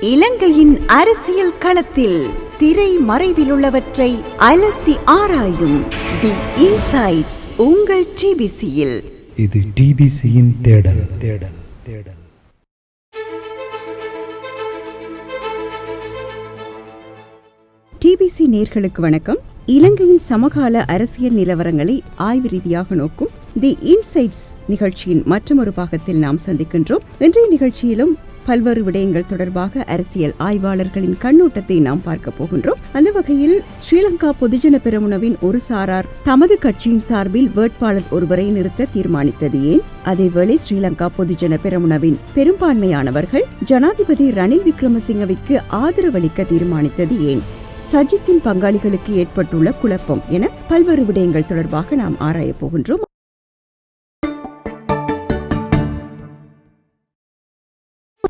இலங்கையின் அரசியல் களத்தில் திரை மறைவில் உள்ளவற்றை அலசி ஆராயும் தி இன்சைட்ஸ் உங்கள் டிபிசியில். இது டிபிசியின் தேடல் தேடல் தேடல். டிபிசி நேயர்களுக்கு வணக்கம். இலங்கையின் சமகால அரசியல் நிலவரங்களை ஆய்வு ரீதியாக நோக்கும் தி இன்சைட்ஸ் நிகழ்ச்சியின் மற்றொரு பாகத்தில் நாம் சந்திக்கின்றோம். இன்றைய நிகழ்ச்சியிலும் பல்வேறு விடயங்கள் தொடர்பாக அரசியல் ஆய்வாளர்களின் கண்ணோட்டத்தை நாம் பார்க்க போகின்றோம். அந்த வகையில் ஸ்ரீலங்கா பொதுஜன பெரமுனவின் ஒரு சாரார் தமது கட்சியின் சார்பில் வேட்பாளர் ஒருவரை நிறுத்த தீர்மானித்தது ஏன்? அதேவேளை ஸ்ரீலங்கா பொதுஜன பெரமுனவின் பெரும்பான்மையானவர்கள் ஜனாதிபதி ரணில் விக்ரமசிங்கவிற்கு ஆதரவளிக்க தீர்மானித்தது ஏன்? சஜித்தின் பங்காளிகளுக்கு ஏற்பட்டுள்ள குழப்பம் என பல்வேறு விடயங்கள் தொடர்பாக நாம் ஆராயப் போகின்றோம்.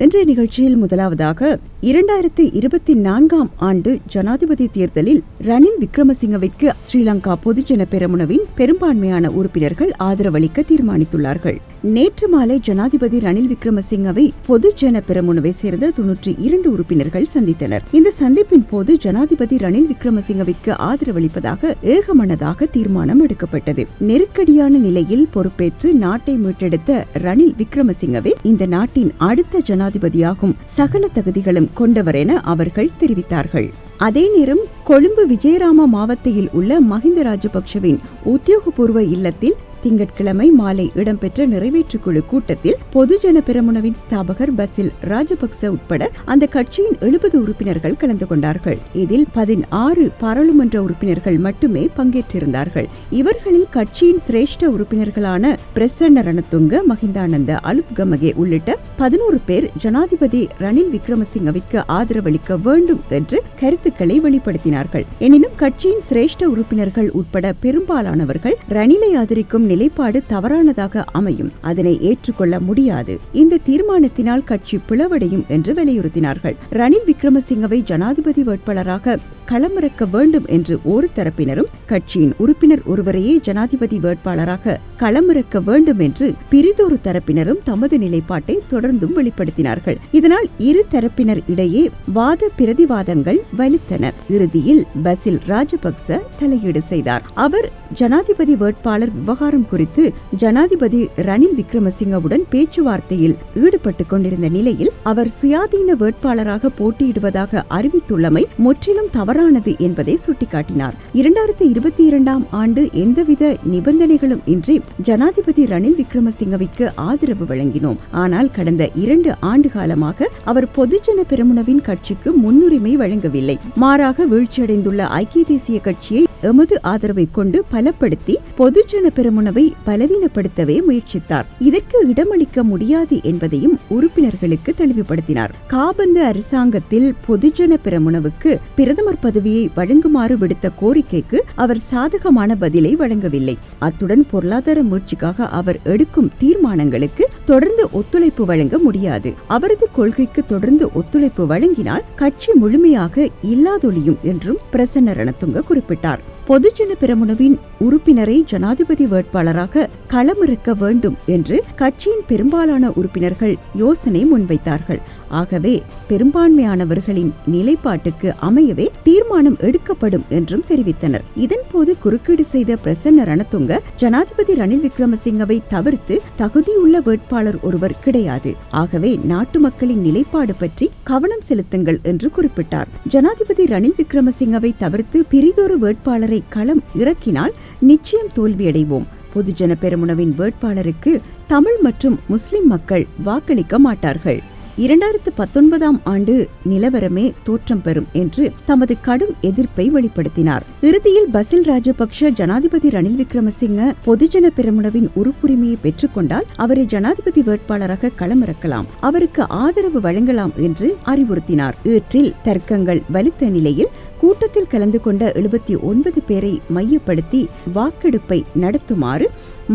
இன்றைய நிகழ்ச்சியில் முதலாவதாக 2024 ஆண்டு ஜனாதிபதி தேர்தலில் ரணில் விக்ரமசிங்கவிற்கு ஸ்ரீலங்கா பொதுஜன பெரமுனவின் பெரும்பான்மையான உறுப்பினர்கள் ஆதரவளிக்க தீர்மானித்துள்ளார்கள். நேற்று மாலை ஜனாதிபதி ரணில் விக்ரமசிங்கவை பொதுஜன பெரமுனவை சேர்ந்த 92 உறுப்பினர்கள் சந்தித்தனர். இந்த சந்திப்பின் போது ஜனாதிபதி ரணில் விக்ரமசிங்கவிற்கு ஆதரவளிப்பதாக ஏகமனதாக தீர்மானம் எடுக்கப்பட்டது. நெருக்கடியான நிலையில் பொறுப்பேற்று நாட்டை மீட்டெடுத்த ரணில் விக்ரமசிங்கவே இந்த நாட்டின் அடுத்த ஜனாதிபதியாகும் சகல தகுதிகளும் கொண்டவர் என அவர்கள் தெரிவித்தார்கள். அதே நேரம் கொழும்பு விஜயராம மாவட்டத்தில் உள்ள மஹிந்த ராஜபக்ஷவின் உத்தியோகபூர்வ இல்லத்தில் திங்கட்கிழமை மாலை இடம்பெற்ற நிறைவேற்றுக்குழு கூட்டத்தில் பொதுஜன பெரமுனவின் ஸ்தாபகர் பசில் ராஜபக்ச உட்பட அந்த கட்சியின் 70 உறுப்பினர்கள் கலந்து கொண்டார்கள். இதில் 16 பாராளுமன்ற உறுப்பினர்கள் மட்டுமே பங்கேற்றிருந்தார்கள். இவர்களில் கட்சியின் சிரேஷ்ட உறுப்பினர்களான பிரசன்ன ரணதுங்க, மஹிந்தானந்த அலுத்கமகே உள்ளிட்ட 11 பேர் ஜனாதிபதி ரணில் விக்ரமசிங்கவிற்கு ஆதரவளிக்க வேண்டும் என்று கருத்துக்களை வெளிப்படுத்தினார்கள். எனினும் கட்சியின் சிரேஷ்ட உறுப்பினர்கள் உட்பட பெரும்பாலானவர்கள் ரணிலை ஆதரிக்கும் நிலைப்பாடு தவறானதாக அமையும், அதனை ஏற்றுக்கொள்ள முடியாது, இந்த தீர்மானத்தினால் கட்சி பிளவடையும் என்று வலியுறுத்தினார்கள். ரணில் விக்ரமசிங்கவை ஜனாதிபதி வேட்பாளராக களமிறக்க வேண்டும் என்று ஒரு தரப்பினரும் கட்சியின் உறுப்பினர் ஒருவரையே ஜனாதிபதி வேட்பாளராக களமிறக்க வேண்டும் என்று பிரிதொரு தரப்பினரும் தமது நிலைப்பாட்டை தொடர்ந்தும் வெளிப்படுத்தினார்கள். இதனால் இரு தரப்பினர் இடையே வாத பிரதிவாதங்கள் வலுத்தன. இறுதியில் பசில் ராஜபக்ச தலையீடு செய்தார். அவர் ஜனாதிபதி வேட்பாளர் விவகாரம் குறித்து ஜனாதிபதி ரணில் விக்ரமசிங்கவுடன் பேச்சுவார்த்தையில் ஈடுபட்டுக் கொண்டிருந்த நிலையில் அவர் சுயாதீன வேட்பாளராக போட்டியிடுவதாக அறிவித்துள்ளமை முற்றிலும் தவறானது என்பதை சுட்டிக்காட்டினார். 2022 ஆண்டு எந்தவித நிபந்தனைகளும் இன்றி ஜனாதிபதி ரணில் விக்ரமசிங்கவிற்கு ஆதரவு வழங்கினோம். ஆனால் கடந்த 2 ஆண்டு காலமாக அவர் பொதுஜன பெரமுனவின் கட்சிக்கு முன்னுரிமை வழங்கவில்லை. மாறாக வீழ்ச்சியடைந்துள்ள ஐக்கிய தேசிய கட்சியை எமது ஆதரவை கொண்டு பலப்படுத்தி பொதுஜன பெரமுனவை பலவீனப்படுத்தவே முயற்சித்தார். இதற்கு இடமளிக்க முடியாது என்பதையும் உறுப்பினர்களுக்கு தெளிவுபடுத்தினார். காபந்து அரசாங்கத்தில் பொதுஜன பெரமுனவுக்கு பிரதமர் பதவியை வழங்குமாறு விடுத்த கோரிக்கைக்கு அவர் சாதகமான பதிலை வழங்கவில்லை. அத்துடன் பொருளாதார முயற்சிக்காக அவர் எடுக்கும் தீர்மானங்களுக்கு தொடர்ந்து ஒத்துழைப்பு வழங்க முடியாது. அவரது கொள்கைக்கு தொடர்ந்து ஒத்துழைப்பு வழங்கினால் கட்சி முழுமையாக இல்லாதொழியும் என்றும் பிரசன்ன ரணதுங்க குறிப்பிட்டார். பொதுஜன பெரமுனவின் உறுப்பினரை ஜனாதிபதி வேட்பாளராக களமிறக்க வேண்டும் என்று கட்சியின் பெரும்பாலான உறுப்பினர்கள் யோசனை முன்வைத்தார்கள். ஆகவே பெரும்பான்மையானவர்களின் நிலைப்பாட்டுக்கு அமையவே தீர்மானம் எடுக்கப்படும் என்றும் தெரிவித்தனர். இதன்போது குறுக்கீடு செய்த பிரசன்ன ரணதுங்க ஜனாதிபதி ரணில் விக்ரமசிங்கவை தவிர்த்து தகுதியுள்ள வேட்பாளர் ஒருவர் கிடையாது. ஆகவே நாட்டு மக்களின் நிலைப்பாடு பற்றி கவனம் செலுத்துங்கள் என்று குறிப்பிட்டார். ஜனாதிபதி ரணில் விக்ரமசிங்கவை தவிர்த்து பிரிதொரு வேட்பாளரை களம் இறக்கினால் நிச்சயம் தோல்வியடைவோம். பொதுஜன பெரமுனவின் வேட்பாளருக்கு தமிழ் மற்றும் முஸ்லிம் மக்கள் வாக்களிக்க மாட்டார்கள். 2019 ஆண்டு நிலவரமே தோற்றம் பெறும் என்று தமது கடும் எதிர்ப்பை வெளிப்படுத்தினார். இறுதியில் பசில் ராஜபக்ஷ ஜனாதிபதி ரணில் விக்ரமசிங்க பொதுஜன பெரமுனவின் உறுப்புரிமையை பெற்றுக்கொண்டால் அவரை ஜனாதிபதி வேட்பாளராக களமிறக்கலாம், அவருக்கு ஆதரவு வழங்கலாம் என்று அறிவுறுத்தினார். இவற்றில் தர்க்கங்கள் வலுத்த நிலையில் கூட்டத்தில் கலந்து கொண்ட 79 பேரை மையப்படுத்தி வாக்கெடுப்பை நடத்துமாறு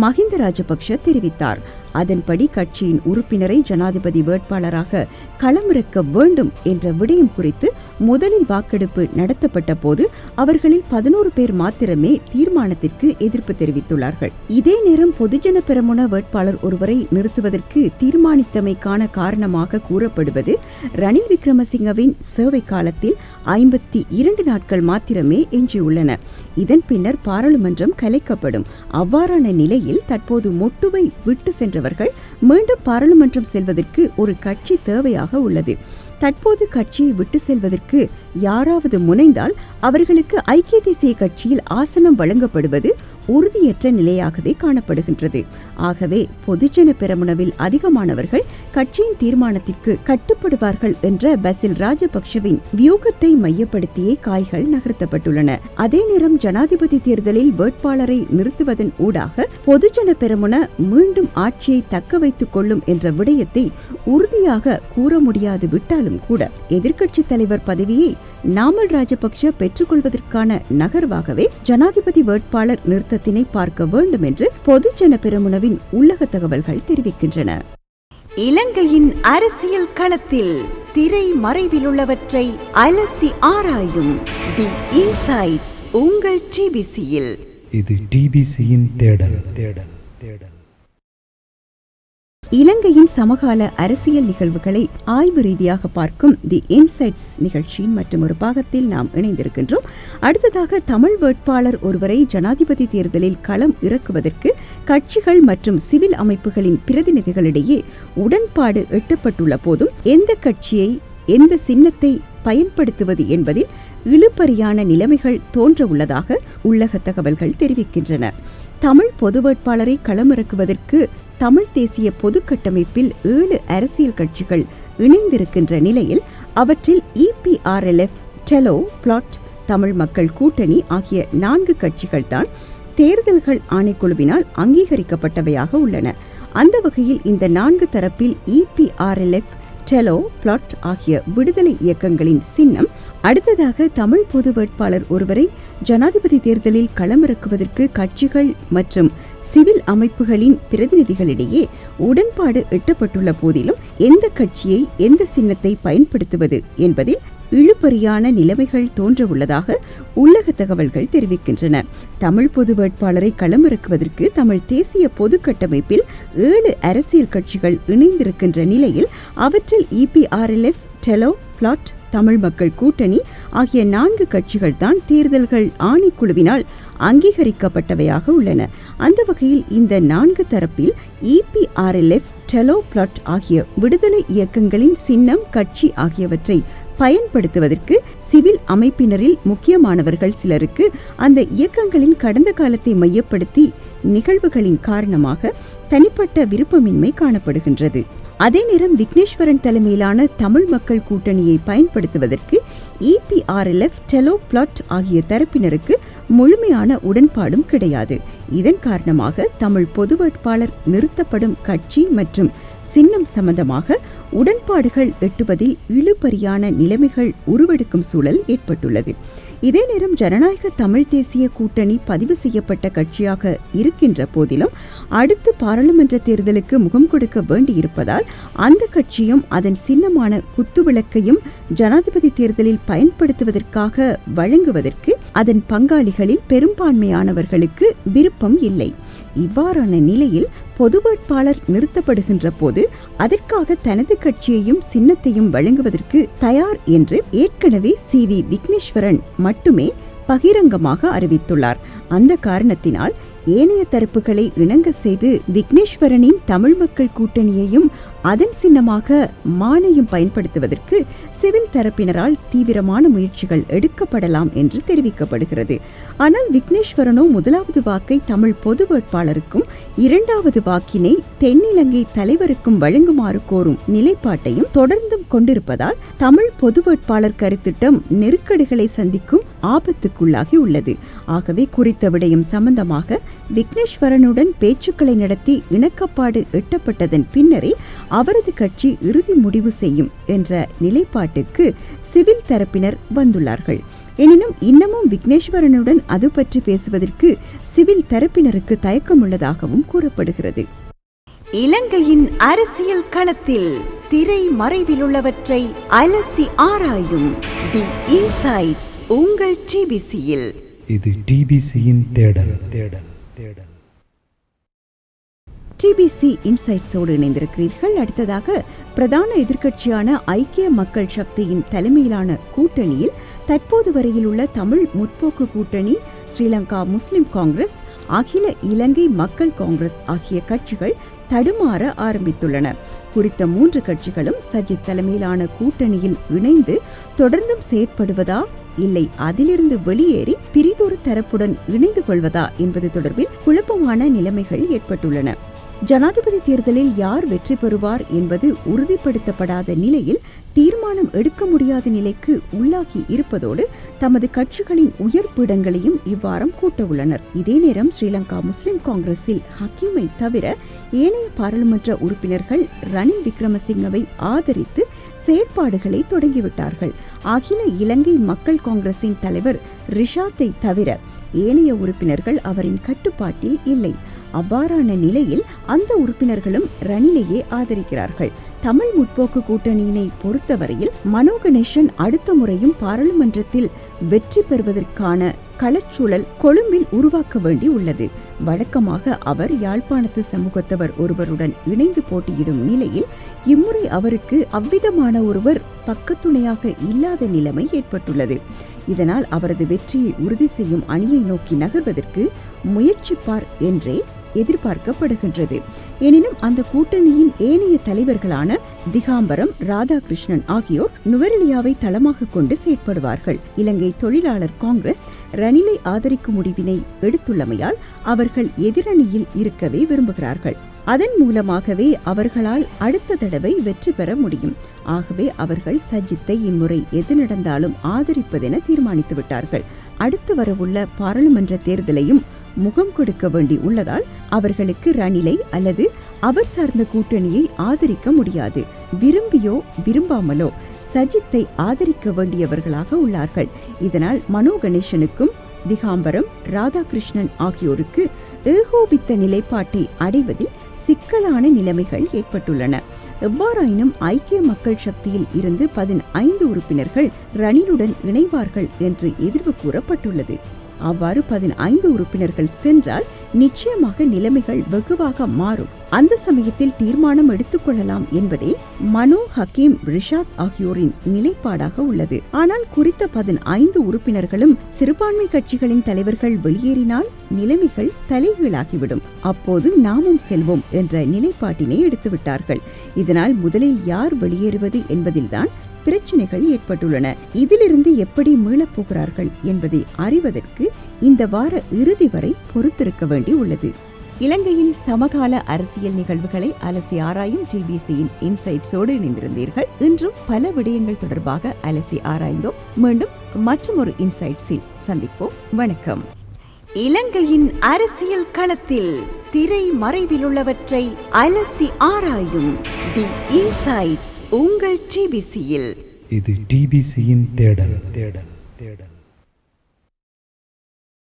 மஹிந்த ராஜபக்ஷ தெரிவித்தார். அதன்படி கட்சியின் உறுப்பினரை ஜனாதிபதி வேட்பாளராக களமிறக்க வேண்டும் என்ற விடயம் குறித்து முதலில் வாக்கெடுப்பு நடத்தப்பட்ட போது அவர்களில் 11 பேர் மாத்திரமே தீர்மானத்திற்கு எதிர்ப்பு தெரிவித்துள்ளார்கள். இதே நேரம் பொதுஜன பெரமுன வேட்பாளர் ஒருவரை நிறுத்துவதற்கு தீர்மானித்தமைக்கான காரணமாக கூறப்படுவது ரணில் விக்ரமசிங்கவின் சேவை காலத்தில் 52 நாட்கள் மாத்திரமே எஞ்சியுள்ளன. இதன் பின்னர் பாராளுமன்றம் கலைக்கப்படும். அவ்வாறான நிலையில் தற்போது மொட்டுவை விட்டு சென்றவர்கள் மீண்டும் பாராளுமன்றம் செல்வதற்கு ஒரு கட்சி தேவையாக உள்ளது. தற்போது கட்சியை விட்டு செல்வதற்கு யாராவது முனைந்தால் அவர்களுக்கு ஐக்கிய தேசிய கட்சியில் ஆசனம் வழங்கப்படுவது உறுதியற்ற நிலையாகவே காணப்படுகின்றது. ஆகவே பொதுஜன பெரமுனவில் அதிகமானவர்கள் கட்சியின் தீர்மானத்திற்கு கட்டுப்படுவார்கள் என்ற பசில் ராஜபக்ஷவின் வியூகத்தை மையப்படுத்தியே காய்கள் நகர்த்தப்பட்டுள்ளன. அதே நேரம் ஜனாதிபதி தேர்தலில் வேட்பாளரை நிறுத்துவதன் ஊடாக பொதுஜன பெரமுன மீண்டும் ஆட்சியை தக்க வைத்துக் கொள்ளும் என்ற விடயத்தை உறுதியாக கூற முடியாது விட்டாலும் கூட எதிர்க்கட்சித் தலைவர் பதவியை நாமல் ராஜபக்ஷ பெற்றுக்கொள்வதற்கான நகர்வாகவே ஜனாதிபதி வேட்பாளர் நிறுத்தத்தினை பார்க்க வேண்டும் என்று பொதுஜன பெரமுனவின் உள்ளக தகவல்கள் தெரிவிக்கின்றன. இலங்கையின் அரசியல் களத்தில் திரை மறைவிலுள்ளவற்றை அலசி ஆராயும் தி இன்சைட்ஸ் உங்கள் டிபிசியில். இது டிபிசியின் தேடல் தேடல் தேடல். இலங்கையின் சமகால அரசியல் நிகழ்வுகளை ஆய்வு ரீதியாக பார்க்கும் தி இன்சைட்ஸ் நிகழ்ச்சியின் மற்றும் ஒரு பாகத்தில் நாம் இணைந்திருக்கின்றோம். அடுத்ததாக தமிழ் வேட்பாளர் ஒருவரை ஜனாதிபதி தேர்தலில் களம் இறக்குவதற்கு கட்சிகள் மற்றும் சிவில் அமைப்புகளின் பிரதிநிதிகளிடையே உடன்பாடு எட்டப்பட்டுள்ள போதும் எந்த கட்சியை எந்த சின்னத்தை பயன்படுத்துவது என்பதில் இழுபறியான நிலைமைகள் தோன்ற உள்ளதாக உள்ளக தகவல்கள் தெரிவிக்கின்றன. தமிழ் பொது வேட்பாளரை களமிறக்குவதற்கு தமிழ் தேசிய பொது கட்டமைப்பில் 7 அரசியல் கட்சிகள் இணைந்திருக்கின்ற நிலையில் அவற்றில் EPRLF, டெலோ, பிளாட், தமிழ் மக்கள் கூட்டணி ஆகிய 4 கட்சிகள் தான் தேர்தல்கள் ஆணைக்குழுவினால் அங்கீகரிக்கப்பட்டவையாக உள்ளன. அந்த வகையில் இந்த 4 தரப்பில் EPRLF, டெலோ, பிளாட் ஆகிய விடுதலை இயக்கங்களின் சின்னம் அடுத்ததாக தமிழ் பொது வேட்பாளர் ஒருவரை ஜனாதிபதி தேர்தலில் களமிறக்குவதற்கு கட்சிகள் மற்றும் சிவில் அமைப்புகளின் பிரதிநிதிகளிடையே உடன்பாடு எட்டப்பட்டுள்ள போதிலும் எந்த கட்சியை எந்த சின்னத்தை பயன்படுத்துவது என்பதில் இழுபறியான நிலைமைகள் தோன்ற உள்ளதாக உள்ளக தகவல்கள் தெரிவிக்கின்றன. தமிழ் பொது வேட்பாளரை களமிறக்குவதற்கு தமிழ் தேசிய பொது கட்டமைப்பில் 7 அரசியல் கட்சிகள் இணைந்திருக்கின்ற நிலையில் அவற்றில் EPRLF, டெலோ, பிளாட், தமிழ் மக்கள் கூட்டணி ஆகிய 4 கட்சிகள் தான் தேர்தல்கள் ஆணைக்குழுவினால் அங்கீகரிக்கப்பட்டவையாக உள்ளன. அந்த வகையில் இந்த 4 தரப்பில் EPRLF, டெலோ, பிளாட் ஆகிய விடுதலை இயக்கங்களின் சின்னம், கட்சி ஆகியவற்றை பயன்படுத்துவதற்கு சிவில் அமைப்பினரில் முக்கியமானவர்கள் சிலருக்கு அந்த இயக்கங்களின் கடந்த காலத்தை மையப்படுத்தி நிகழ்வுகளின் காரணமாக தனிப்பட்ட விருப்பமின்மை காணப்படுகின்றது. அதே நேரம் விக்னேஸ்வரன் தலைமையிலான தமிழ் மக்கள் கூட்டணியை பயன்படுத்துவதற்கு EPRLF, டெலோ, பிளாட் ஆகிய தரப்பினருக்கு முழுமையான உடன்பாடும் கிடையாது. இதன் காரணமாக தமிழ் பொது வேட்பாளர் நிறுத்தப்படும் கட்சி மற்றும் சின்னம் சம்பந்தமாக உடன்பாடுகள் எட்டுவதில் இழுபறியான நிலைமைகள் உருவெடுக்கும் சூழல் ஏற்பட்டுள்ளது. இதே நேரம் ஜனநாயக தமிழ் தேசிய கூட்டணி பதிவு செய்யப்பட்ட கட்சியாக இருக்கின்ற போதிலும் அடுத்து பாராளுமன்ற தேர்தலுக்கு முகம் கொடுக்க வேண்டியிருப்பதால் அந்த கட்சியும் அதன் சின்னமான குத்துவிளக்கையும் ஜனாதிபதி தேர்தலில் பயன்படுத்துவதற்காக வழங்குவதற்கு அதன் பங்காளிகளில் பெரும்பான்மையானவர்களுக்கு விருப்பம் இல்லை. இவ்வாறான நிலையில் பொது வேட்பாளர் நிறுத்தப்படுகின்ற போது அதற்காக தனது கட்சியையும் சின்னத்தையும் வழங்குவதற்கு தயார் என்று ஏற்கனவே CV விக்னேஸ்வரன் மட்டுமே பகிரங்கமாக அறிவித்துள்ளார். அந்த காரணத்தினால் ஏனைய தரப்புகளை இணங்க செய்து விக்னேஸ்வரனின் தமிழ் மக்கள் கூட்டணியையும் அதன் சின்னமாக மானையும் பயன்படுத்துவதற்கு சிவில் தரப்பினரால் தீவிரமான முயற்சிகள் எடுக்கப்படலாம் என்று தெரிவிக்கப்படுகிறது. ஆனால் விக்னேஸ்வரனோ முதலாவது வாக்கை தமிழ் பொது வேட்பாளருக்கும் 2வது வாக்கினை தென்னிலங்கை தலைவருக்கும் வழங்குமாறு கோரும் நிலைப்பாட்டையும் தொடர்ந்தும் கொண்டிருப்பதால் தமிழ் பொது வேட்பாளர் கருத்திட்டம் நெருக்கடிகளை சந்திக்கும் ஆபத்துக்குள்ளாகி உள்ளது. ஆகவே குறித்த விடயம் சம்பந்தமாக விக்னேஸ்வரனுடன் பேச்சுக்களை நடத்தி இணக்கப்பாடு எட்டப்பட்டதன் பின்னரே அவரது கட்சி இறுதி முடிவு செய்யும் என்ற நிலைப்பாட்டுக்கு சிவில் தரப்பினர் வந்துள்ளார்கள். எனினும் இன்னமும் விக்னேஸ்வரனுடன் அது பற்றி பேசுவதற்கு சிவில் தரப்பினருக்கு தயக்கமுள்ளதாகவும் கூறப்படுகிறது. இலங்கையின் அரசியல் களத்தில் திரை மறைவிலுள்ளவற்றை அலசி ஆராயும் தி இன்சைட்ஸ் உங்கள் டிபிசியில். இது டிபிசியின் தேடல் தேடல் தேடல். டிபிசி இன்சைட்ஸோடு இணைந்திருக்கிறீர்கள். அடுத்ததாக பிரதான எதிர்க்கட்சியான ஐக்கிய மக்கள் சக்தியின் தலைமையிலான கூட்டணியில் தற்போது வரையில் உள்ள தமிழ் முற்போக்கு கூட்டணி, ஸ்ரீலங்கா முஸ்லிம் காங்கிரஸ், அகில இலங்கை மக்கள் காங்கிரஸ் ஆகிய கட்சிகள் தடுமாற ஆரம்பித்துள்ளன. குறித்த 3 கட்சிகளும் சஜித் தலைமையிலான கூட்டணியில் இணைந்து தொடர்ந்தும் செயற்படுவதா இல்லை அதிலிருந்து வெளியேறி பிரிதொரு தரப்புடன் இணைந்து கொள்வதா என்பது தொடர்பில் குழப்பமான நிலைமைகள் ஏற்பட்டுள்ளன. ஜனாதிபதி தேர்தலில் யார் வெற்றி பெறுவார் என்பது உறுதிப்படுத்தப்படாத நிலையில் தீர்மானம் எடுக்க முடியாத நிலைக்கு உள்ளாகி இருப்பதோடு தமது கட்சிகளின் உயர் பீடங்களையும் இவ்வாரம் கூட்ட உள்ளனர். இதே நேரம் ஸ்ரீலங்கா முஸ்லிம் காங்கிரஸில் ஹக்கீமை தவிர ஏனைய பாராளுமன்ற உறுப்பினர்கள் ரணில் விக்ரமசிங்கவை ஆதரித்து செயற்பாடுகளை தொடங்கிவிட்டார்கள். அகில இலங்கை மக்கள் காங்கிரசின் தலைவர் ரிஷாத்தை தவிர ஏனைய உறுப்பினர்கள் அவரின் கட்டுப்பாட்டில் இல்லை. அவ்வாறான நிலையில் அந்த உறுப்பினர்களும் ரணிலையே ஆதரிக்கிறார்கள். தமிழ் முற்போக்கு கூட்டணியினை பொறுத்தவரையில் மனோ கணேசன் அடுத்த முறையும் பாராளுமன்றத்தில் வெற்றி பெறுவதற்கான களச்சூழல் கொழும்பில் உருவாக்க வேண்டி உள்ளது. வழக்கமாக அவர் யாழ்ப்பாணத்து சமூகத்தவர் ஒருவருடன் இணைந்து போட்டியிடும் நிலையில் இம்முறை அவருக்கு அவ்விதமான ஒருவர் பக்கத்துணையாக இல்லாத நிலைமை ஏற்பட்டுள்ளது. இதனால் அவரது வெற்றியை உறுதி செய்யும் அணியை நோக்கி நகர்வதற்கு முயற்சிப்பார் என்றே எதிர்பார்க்கப்படுகின்றது. எனினும் அந்த கூட்டணியின் ஏனைய தலைவர்களான திகாம்பரம், ராதாகிருஷ்ணன் ஆகியோர் நுவரெலியாவை தளமாக கொண்டு செயற்படுவார்கள். இலங்கை தொழிலாளர் காங்கிரஸ் ரணிலை ஆதரிக்கும் முடிவினை எடுத்துள்ளமையால் அவர்கள் எதிரணியில் இருக்கவே விரும்புகிறார்கள். அதன் மூலமாகவே அவர்களால் அடுத்த தடவை வெற்றி பெற முடியும். ஆகவே அவர்கள் சஜித்தை இம்முறை எது நடந்தாலும் ஆதரிப்பதென தீர்மானித்து விட்டார்கள். அடுத்து வரவுள்ள பாராளுமன்ற தேர்தலையும் முகம் கொடுக்க வேண்டி உள்ளதால் அவர்களுக்கு ரணிலை அல்லது அவர் சார்ந்த கூட்டணியை ஆதரிக்க முடியாது. விரும்பியோ விரும்பாமலோ சஜித்தை ஆதரிக்க வேண்டியவர்களாக உள்ளார்கள். இதனால் மனோ கணேசனுக்கும் திகாம்பரம், ராதாகிருஷ்ணன் ஆகியோருக்கு ஏகோபித்த நிலைப்பாட்டை அடைவதில் சிக்கலான நிலைமைகள் ஏற்பட்டுள்ளன. எவ்வாறாயினும் ஐக்கிய மக்கள் சக்தியில் இருந்து 15 உறுப்பினர்கள் ரணிலுடன் இணைவார்கள் என்று எதிர்வு கூறப்பட்டுள்ளது. அவ்வாறு 15 உறுப்பினர்கள் சென்றால் நிச்சயமாக நிலைமைகள் வெகுவாக மாறும். அந்த சமயத்தில் தீர்மானம் எடுத்துக்கொள்ளலாம் என்பதே மனோ, ஹக்கீம், ரிஷாத் ஆகியோரின் நிலைப்பாடாக உள்ளது. ஆனால் குறித்த 15 உறுப்பினர்களும் சிறுபான்மை கட்சிகளின் தலைவர்கள் வெளியேறினால் நிலைமைகள் தலைகீழாகிவிடும். அப்போது நாமும் செல்வோம் என்ற நிலைப்பாட்டினை எடுத்துவிட்டார்கள். இதனால் முதலில் யார் வெளியேறுவது என்பதில்தான் பிரச்சனைகள் ஏற்பட்டுள்ளன. இதிலிருந்து எப்படி மீளப் போகிறார்கள் என்பதை அறிவதற்கு இந்த வார இறுதி வரை பொறுத்திருக்க வேண்டி உள்ளது. இலங்கையின் சமகால அரசியல் நிகழ்வுகளை அலசி ஆராயும் டிபிசியின் இன்சைட்ஸோடு இணைந்திருந்தீர்கள். இன்றும் பல விடயங்கள் தொடர்பாக அலசி ஆராய்ந்தோம். மீண்டும் மற்றொரு இன்சைட்ஸில் சந்திப்போம். வணக்கம். இலங்கையின் அரசியல் களத்தில் திரை மறைவிலுள்ளவற்றை அலசி ஆராயும் தி இன்சைட்ஸ் உங்கள் டிபிசியில். இது டிபிசியின் தேடல் தேடல் தேடல்.